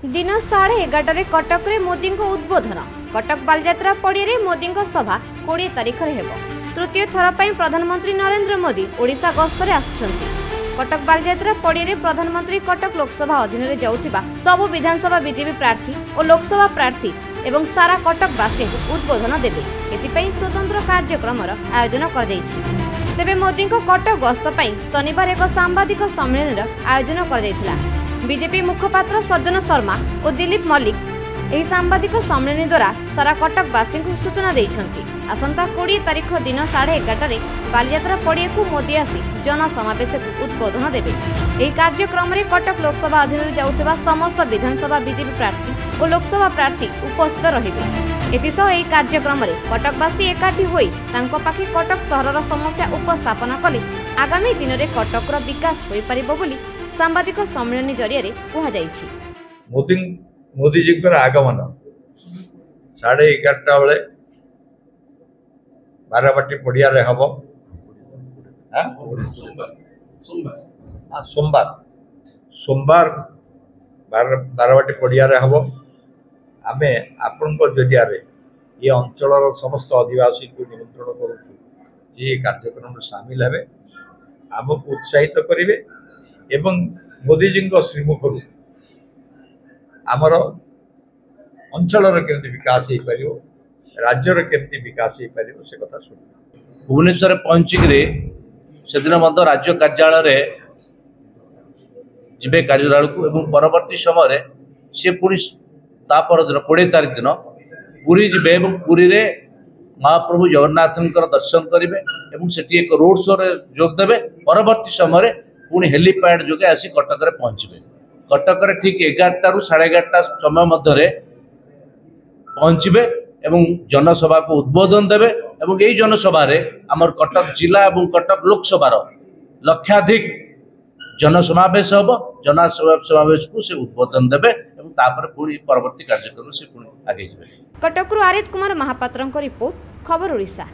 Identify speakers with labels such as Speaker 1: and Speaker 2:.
Speaker 1: दिन 11:30 कटक रे मोदी उद्बोधन। कटक बालयात्रा पड़िया मोदी सभा 20 तारिख रे हेबो। तृतीय थर पर प्रधानमंत्री नरेंद्र मोदी ओडिशा गस्तरे आसुछंती। कटक बालयात्रा पड़िया प्रधानमंत्री कटक लोकसभा अधीन रे जाउथिबा सब विधानसभा बीजेपी प्रार्थी और लोकसभा प्रार्थी एवं सारा कटकवासी उद्बोधन देबे। एथिपई स्वतंत्र कार्यक्रम आयोजन कर दैछि। तेबे मोदी कटक गस्त पई शनिवार एक सांबादिक सम्मेलन आयोजन कर दैथिला। बीजेपी मुखपात्र सज्जन शर्मा और दिलीप मल्लिक एही सांबादिक सम्मेलन द्वारा सारा कटकवासी को सूचना देइछंती। आसंता 20 तारिख दिन 11:30 बालयात्रा पड़िया को मोदी आसी जनसमावेश उद्बोधन देबे। एही कार्यक्रम रे कटक लोकसभा अधीन जाउथबा समस्त विधानसभा बीजेपी प्रार्थी और लोकसभा प्रार्थी उपस्थित रहिबे। एतिसह एही कार्यक्रम रे कटकवासी एकाठी होई तांको पाखे कटक शहरर समस्या उपस्थापन कले आगामी दिन रे कटकर विकास होई परिबो बोली सांबादिक सम्मेलन जरिया कहा जाइछि।
Speaker 2: मोदी जी आगमन 11:30 बेले बारवाटी पड़िया हम सोमवार बारवाटी पड़िया हम आम आपण जरिया ये अंचल समस्त आदिवासी को निमंत्रण करूँ ये कार्यक्रम सामिल हे आमको उत्साहित करेंगे एवं मोदी जी श्रीमुख आमर अंचल केमती विकास हो पार राज्यर केमती विकास हो पार से कथा शुण
Speaker 3: भुवनेश्वर पहुँचिकी से दिन राज्य कार्यालय जीवे कार्यालय को एवं परवर्ती समय सी पुणी तापर दिन 20 तारिख दिन पुरी जीवे पुरी रे महाप्रभु जगन्नाथ दर्शन करेंगे और से एक रोड शो जोग देवे। परवर्ती समय पुणी हेलीपैड जोगे आसी कटक रे पहुँचे। कटक रे ठीक 11टा ରୁ 11:30 समय मध्य पहुँचे एवं जनसभा को उद्बोधन देवे एवं यही जनसभा आमर कटक जिला और कटक लोकसभा लक्षाधिक जनसमावेश हम। जनसमावेश को से उद्बोधन देवे एवं तापर पुणी परवर्ती कार्यक्रम से पुणी आगे जाए।
Speaker 1: कटक आरित कुमार महापात्र रिपोर्ट खबर ओडिशा।